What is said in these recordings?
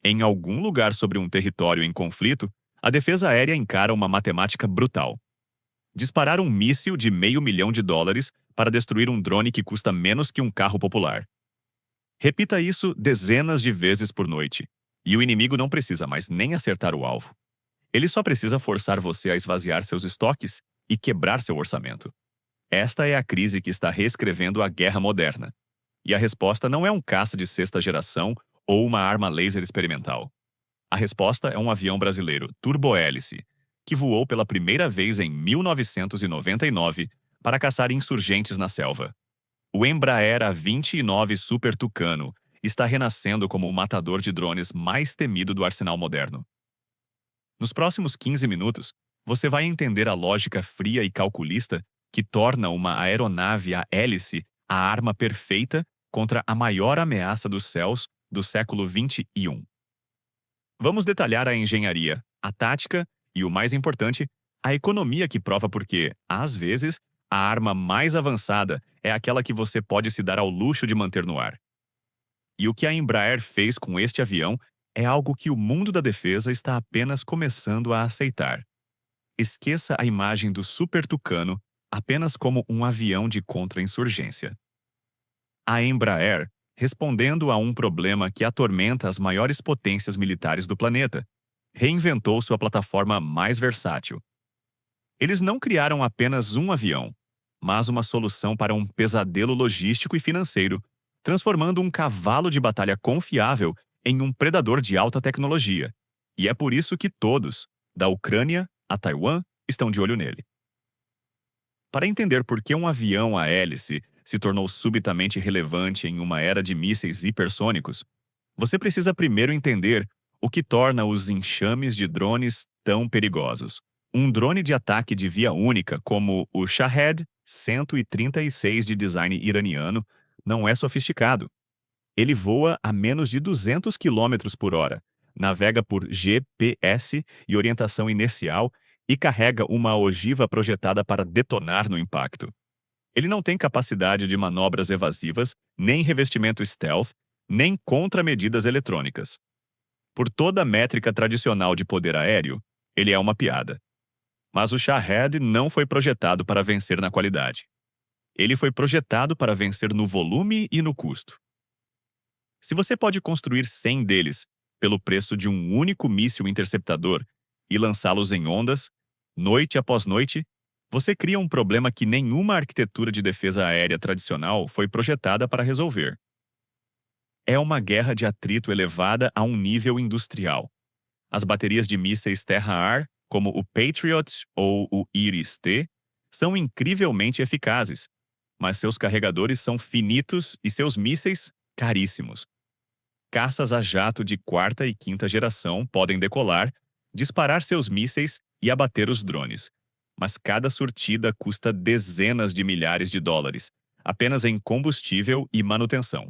Em algum lugar sobre um território em conflito, a defesa aérea encara uma matemática brutal. Disparar um míssil de $500 mil para destruir um drone que custa menos que um carro popular. Repita isso dezenas de vezes por noite, e o inimigo não precisa mais nem acertar o alvo. Ele só precisa forçar você a esvaziar seus estoques e quebrar seu orçamento. Esta é a crise que está reescrevendo a guerra moderna. E a resposta não é um caça de sexta geração ou uma arma laser experimental. A resposta é um avião brasileiro turbohélice, que voou pela primeira vez em 1999 para caçar insurgentes na selva. O Embraer A29 Super Tucano está renascendo como o matador de drones mais temido do arsenal moderno. Nos próximos 15 minutos, você vai entender a lógica fria e calculista que torna uma aeronave a hélice a arma perfeita contra a maior ameaça dos céus do século XXI. Vamos detalhar a engenharia, a tática e, o mais importante, a economia que prova porque, às vezes, a arma mais avançada é aquela que você pode se dar ao luxo de manter no ar. E o que a Embraer fez com este avião é algo que o mundo da defesa está apenas começando a aceitar. Esqueça a imagem do Super Tucano apenas como um avião de contra-insurgência. A Embraer, respondendo a um problema que atormenta as maiores potências militares do planeta, reinventou sua plataforma mais versátil. Eles não criaram apenas um avião, mas uma solução para um pesadelo logístico e financeiro, transformando um cavalo de batalha confiável em um predador de alta tecnologia. E é por isso que todos, da Ucrânia a Taiwan, estão de olho nele. Para entender por que um avião a hélice se tornou subitamente relevante em uma era de mísseis hipersônicos, você precisa primeiro entender o que torna os enxames de drones tão perigosos. Um drone de ataque de via única, como o Shahed-136 de design iraniano, não é sofisticado. Ele voa a menos de 200 km por hora, navega por GPS e orientação inercial e carrega uma ogiva projetada para detonar no impacto. Ele não tem capacidade de manobras evasivas, nem revestimento stealth, nem contramedidas eletrônicas. Por toda a métrica tradicional de poder aéreo, ele é uma piada. Mas o Shahed não foi projetado para vencer na qualidade. Ele foi projetado para vencer no volume e no custo. Se você pode construir 100 deles pelo preço de um único míssil interceptador e lançá-los em ondas, noite após noite, você cria um problema que nenhuma arquitetura de defesa aérea tradicional foi projetada para resolver. É uma guerra de atrito elevada a um nível industrial. As baterias de mísseis terra-ar, como o Patriot ou o Iris-T, são incrivelmente eficazes, mas seus carregadores são finitos e seus mísseis caríssimos. Caças a jato de quarta e quinta geração podem decolar, disparar seus mísseis e abater os drones. Mas cada surtida custa dezenas de milhares de dólares, apenas em combustível e manutenção.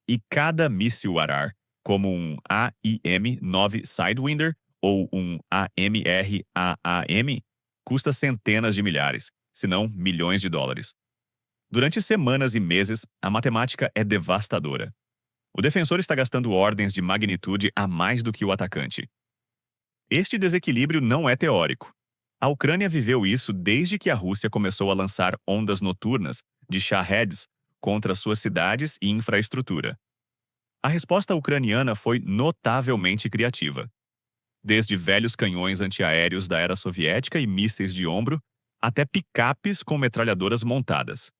E cada míssil Arar, como um AIM-9 Sidewinder ou um AMR-AAM, custa centenas de milhares, se não milhões de dólares. Durante semanas e meses, a matemática é devastadora. O defensor está gastando ordens de magnitude a mais do que o atacante. Este desequilíbrio não é teórico. A Ucrânia viveu isso desde que a Rússia começou a lançar ondas noturnas de Shaheds contra suas cidades e infraestrutura. A resposta ucraniana foi notavelmente criativa. Desde velhos canhões antiaéreos da era soviética e mísseis de ombro, até picapes com metralhadoras montadas.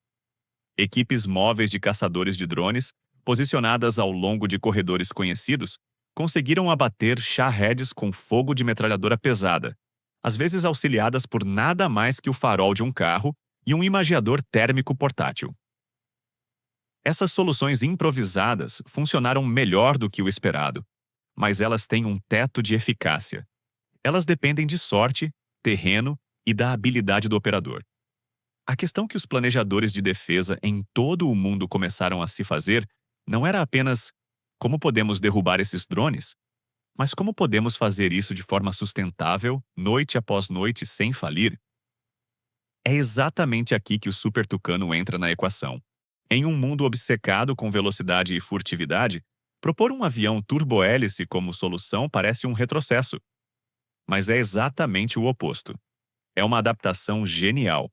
Equipes móveis de caçadores de drones, posicionadas ao longo de corredores conhecidos, conseguiram abater Shaheds com fogo de metralhadora pesada, às vezes auxiliadas por nada mais que o farol de um carro e um imagiador térmico portátil. Essas soluções improvisadas funcionaram melhor do que o esperado, mas elas têm um teto de eficácia. Elas dependem de sorte, terreno e da habilidade do operador. A questão que os planejadores de defesa em todo o mundo começaram a se fazer não era apenas como podemos derrubar esses drones, mas como podemos fazer isso de forma sustentável, noite após noite, sem falir? É exatamente aqui que o Super Tucano entra na equação. Em um mundo obcecado com velocidade e furtividade, Propor um avião turbohélice como solução parece um retrocesso, mas é exatamente o oposto. É uma adaptação genial.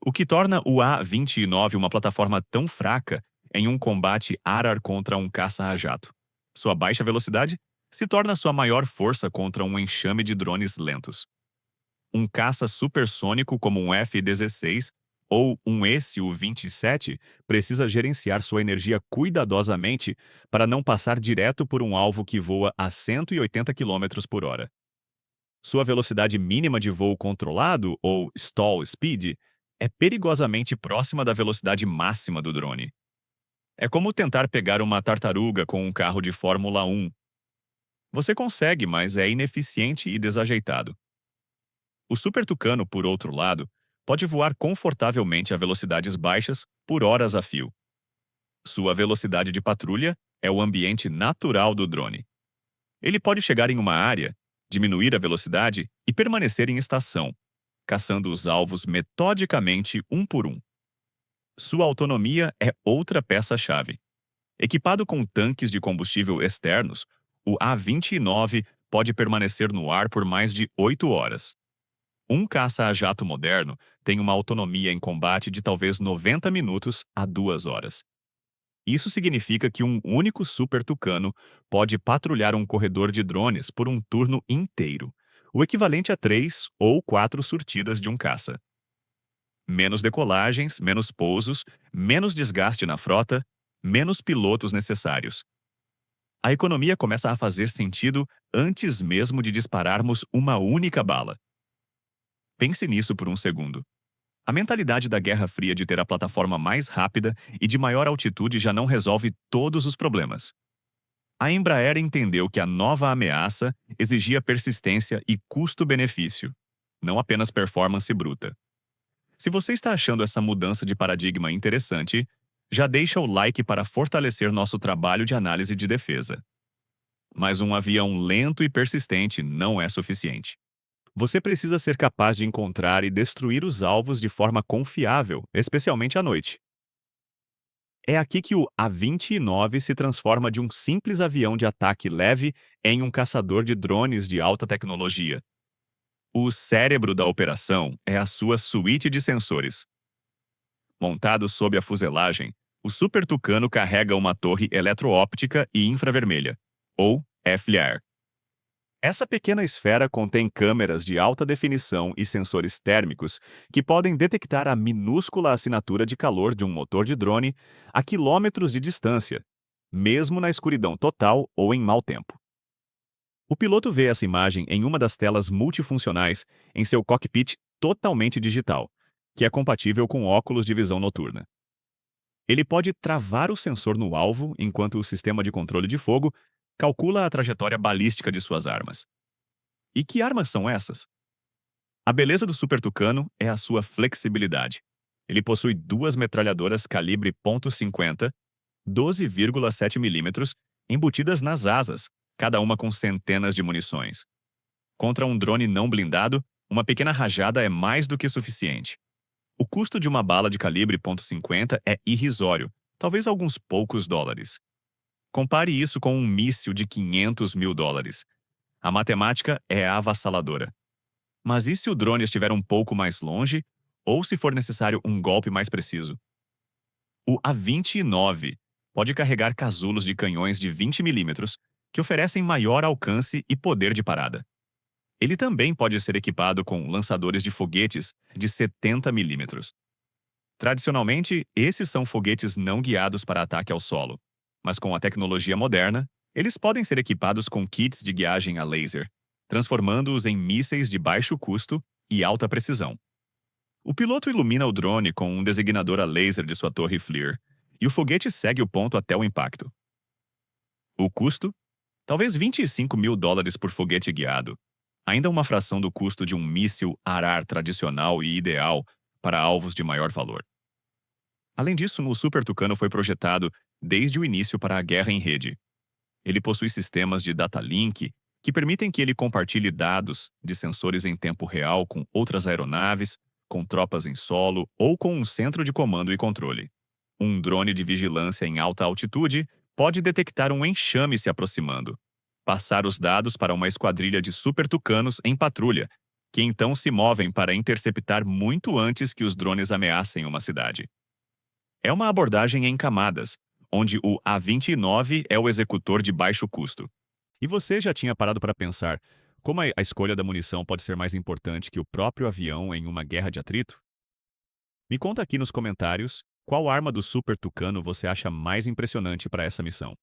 O que torna o A-29 uma plataforma tão fraca em um combate ar-ar contra um caça a jato. Sua baixa velocidade se torna sua maior força contra um enxame de drones lentos. Um caça supersônico como um F-16 ou um Su-27 precisa gerenciar sua energia cuidadosamente para não passar direto por um alvo que voa a 180 km por hora. Sua velocidade mínima de voo controlado, ou stall speed, é perigosamente próxima da velocidade máxima do drone. É como tentar pegar uma tartaruga com um carro de Fórmula 1. Você consegue, mas é ineficiente e desajeitado. O Super Tucano, por outro lado, pode voar confortavelmente a velocidades baixas por horas a fio. Sua velocidade de patrulha é o ambiente natural do drone. Ele pode chegar em uma área, diminuir a velocidade e permanecer em estação, caçando os alvos metodicamente um por um. Sua autonomia é outra peça-chave. Equipado com tanques de combustível externos, o A-29 pode permanecer no ar por mais de 8 horas. Um caça a jato moderno tem uma autonomia em combate de talvez 90 minutos a 2 horas. Isso significa que um único Super Tucano pode patrulhar um corredor de drones por um turno inteiro, o equivalente a 3 ou 4 surtidas de um caça. Menos decolagens, menos pousos, menos desgaste na frota, menos pilotos necessários. A economia começa a fazer sentido antes mesmo de dispararmos uma única bala. Pense nisso por um segundo. A mentalidade da Guerra Fria de ter a plataforma mais rápida e de maior altitude já não resolve todos os problemas. A Embraer entendeu que a nova ameaça exigia persistência e custo-benefício, não apenas performance bruta. Se você está achando essa mudança de paradigma interessante, já deixa o like para fortalecer nosso trabalho de análise de defesa. Mas um avião lento e persistente não é suficiente. Você precisa ser capaz de encontrar e destruir os alvos de forma confiável, especialmente à noite. É aqui que o A-29 se transforma de um simples avião de ataque leve em um caçador de drones de alta tecnologia. O cérebro da operação é a sua suíte de sensores. Montado sob a fuselagem, o Super Tucano carrega uma torre eletroóptica e infravermelha, ou FLIR. Essa pequena esfera contém câmeras de alta definição e sensores térmicos que podem detectar a minúscula assinatura de calor de um motor de drone a quilômetros de distância, mesmo na escuridão total ou em mau tempo. O piloto vê essa imagem em uma das telas multifuncionais em seu cockpit totalmente digital, que é compatível com óculos de visão noturna. Ele pode travar o sensor no alvo enquanto o sistema de controle de fogo calcula a trajetória balística de suas armas. E que armas são essas? A beleza do Super Tucano é a sua flexibilidade. Ele possui duas metralhadoras calibre .50, 12,7 mm, embutidas nas asas, cada uma com centenas de munições. Contra um drone não blindado, uma pequena rajada é mais do que suficiente. O custo de uma bala de calibre .50 é irrisório, talvez alguns poucos dólares. Compare isso com um míssil de 500 mil dólares. A matemática é avassaladora. Mas e se o drone estiver um pouco mais longe, ou se for necessário um golpe mais preciso? O A-29 pode carregar casulos de canhões de 20 milímetros, que oferecem maior alcance e poder de parada. Ele também pode ser equipado com lançadores de foguetes de 70 milímetros. Tradicionalmente, esses são foguetes não guiados para ataque ao solo, mas com a tecnologia moderna, eles podem ser equipados com kits de guiagem a laser, transformando-os em mísseis de baixo custo e alta precisão. O piloto ilumina o drone com um designador a laser de sua torre FLIR, e o foguete segue o ponto até o impacto. O custo? Talvez 25 mil dólares por foguete guiado, ainda uma fração do custo de um míssil ar-ar tradicional e ideal para alvos de maior valor. Além disso, o Super Tucano foi projetado desde o início para a guerra em rede. Ele possui sistemas de data link que permitem que ele compartilhe dados de sensores em tempo real com outras aeronaves, com tropas em solo ou com um centro de comando e controle. Um drone de vigilância em alta altitude pode detectar um enxame se aproximando, passar os dados para uma esquadrilha de super-tucanos em patrulha, que então se movem para interceptar muito antes que os drones ameacem uma cidade. É uma abordagem em camadas, onde o A-29 é o executor de baixo custo. E você já tinha parado para pensar como a escolha da munição pode ser mais importante que o próprio avião em uma guerra de atrito? Me conta aqui nos comentários qual arma do Super Tucano você acha mais impressionante para essa missão.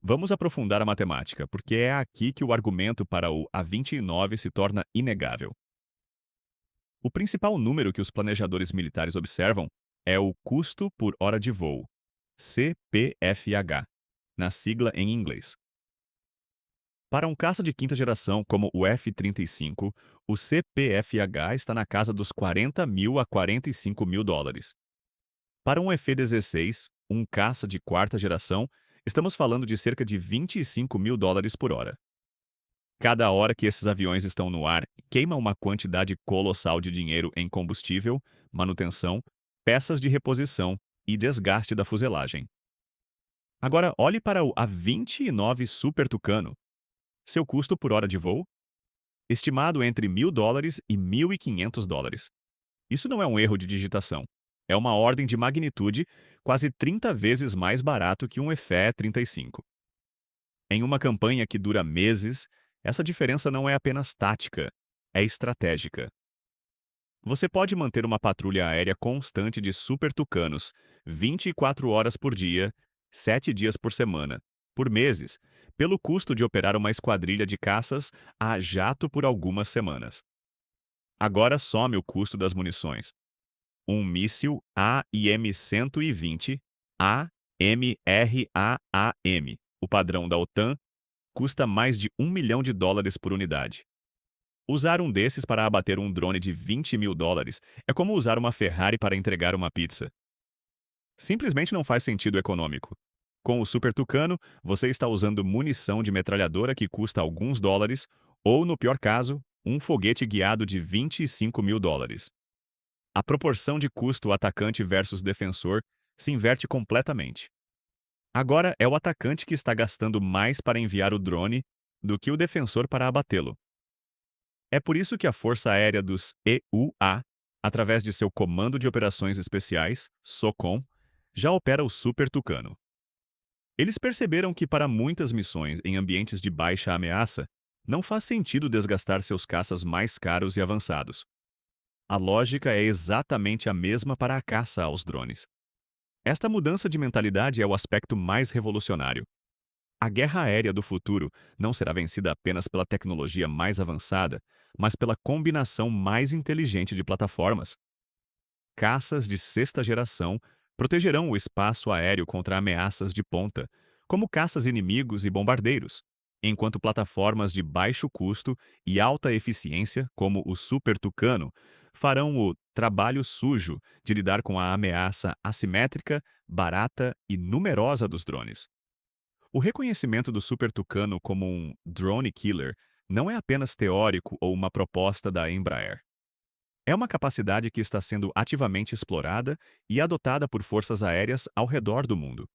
Vamos aprofundar a matemática, porque é aqui que o argumento para o A-29 se torna inegável. O principal número que os planejadores militares observam é o custo por hora de voo, CPFH, na sigla em inglês. Para um caça de quinta geração como o F-35, o CPFH está na casa dos 40 mil a 45 mil dólares. Para um F-16, um caça de quarta geração, estamos falando de cerca de 25 mil dólares por hora. Cada hora que esses aviões estão no ar, queima uma quantidade colossal de dinheiro em combustível, manutenção, peças de reposição e desgaste da fuselagem. Agora, olhe para o A-29 Super Tucano. Seu custo por hora de voo? Estimado entre $1.000 e $1.500. Isso não é um erro de digitação. É uma ordem de magnitude quase 30 vezes mais barato que um F-35. Em uma campanha que dura meses, essa diferença não é apenas tática, é estratégica. Você pode manter uma patrulha aérea constante de Super Tucanos 24 horas por dia, 7 dias por semana, por meses, pelo custo de operar uma esquadrilha de caças a jato por algumas semanas. Agora some o custo das munições. Um míssil AIM-120 AMRAAM, o padrão da OTAN, custa mais de US$ 1 milhão por unidade. Usar um desses para abater um drone de US$ 20 mil é como usar uma Ferrari para entregar uma pizza. Simplesmente não faz sentido econômico. Com o Super Tucano, você está usando munição de metralhadora que custa alguns dólares, ou, no pior caso, um foguete guiado de US$ 25 mil. A proporção de custo atacante versus defensor se inverte completamente. Agora é o atacante que está gastando mais para enviar o drone do que o defensor para abatê-lo. É por isso que a Força Aérea dos EUA, através de seu Comando de Operações Especiais, SOCOM, já opera o Super Tucano. Eles perceberam que para muitas missões em ambientes de baixa ameaça, não faz sentido desgastar seus caças mais caros e avançados. A lógica é exatamente a mesma para a caça aos drones. Esta mudança de mentalidade é o aspecto mais revolucionário. A guerra aérea do futuro não será vencida apenas pela tecnologia mais avançada, mas pela combinação mais inteligente de plataformas. Caças de sexta geração protegerão o espaço aéreo contra ameaças de ponta, como caças inimigos e bombardeiros, enquanto plataformas de baixo custo e alta eficiência, como o Super Tucano, farão o trabalho sujo de lidar com a ameaça assimétrica, barata e numerosa dos drones. O reconhecimento do Super Tucano como um drone killer não é apenas teórico ou uma proposta da Embraer. É uma capacidade que está sendo ativamente explorada e adotada por forças aéreas ao redor do mundo.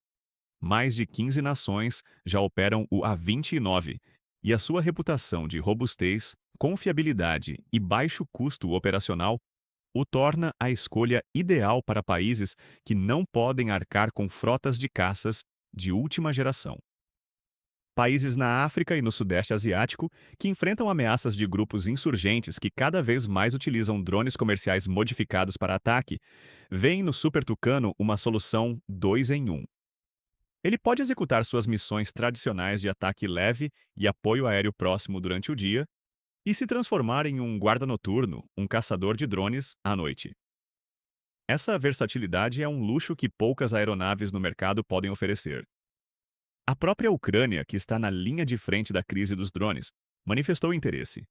Mais de 15 nações já operam o A-29 e a sua reputação de robustez, confiabilidade e baixo custo operacional o torna a escolha ideal para países que não podem arcar com frotas de caças de última geração. Países na África e no Sudeste Asiático que enfrentam ameaças de grupos insurgentes que cada vez mais utilizam drones comerciais modificados para ataque, veem no Super Tucano uma solução 2 em 1. Ele pode executar suas missões tradicionais de ataque leve e apoio aéreo próximo durante o dia e se transformar em um guarda noturno, um caçador de drones, à noite. Essa versatilidade é um luxo que poucas aeronaves no mercado podem oferecer. A própria Ucrânia, que está na linha de frente da crise dos drones, manifestou interesse.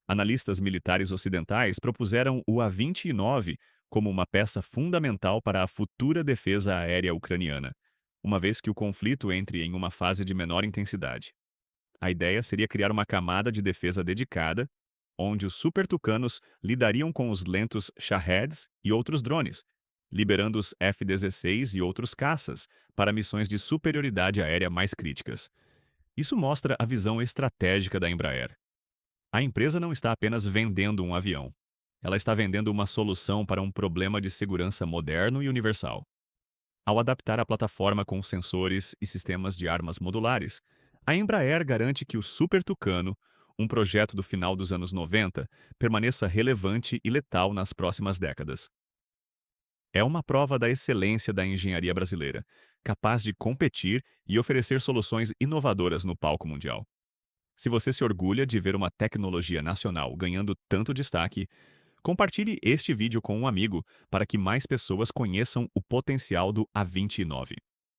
Analistas militares ocidentais propuseram o A-29 como uma peça fundamental para a futura defesa aérea ucraniana, uma vez que o conflito entre em uma fase de menor intensidade. A ideia seria criar uma camada de defesa dedicada, onde os Super Tucanos lidariam com os lentos Shaheds e outros drones, liberando os F-16 e outros caças para missões de superioridade aérea mais críticas. Isso mostra a visão estratégica da Embraer. A empresa não está apenas vendendo um avião. Ela está vendendo uma solução para um problema de segurança moderno e universal. Ao adaptar a plataforma com sensores e sistemas de armas modulares, a Embraer garante que o Super Tucano, um projeto do final dos anos 90, permaneça relevante e letal nas próximas décadas. É uma prova da excelência da engenharia brasileira, capaz de competir e oferecer soluções inovadoras no palco mundial. Se você se orgulha de ver uma tecnologia nacional ganhando tanto destaque, compartilhe este vídeo com um amigo para que mais pessoas conheçam o potencial do A29.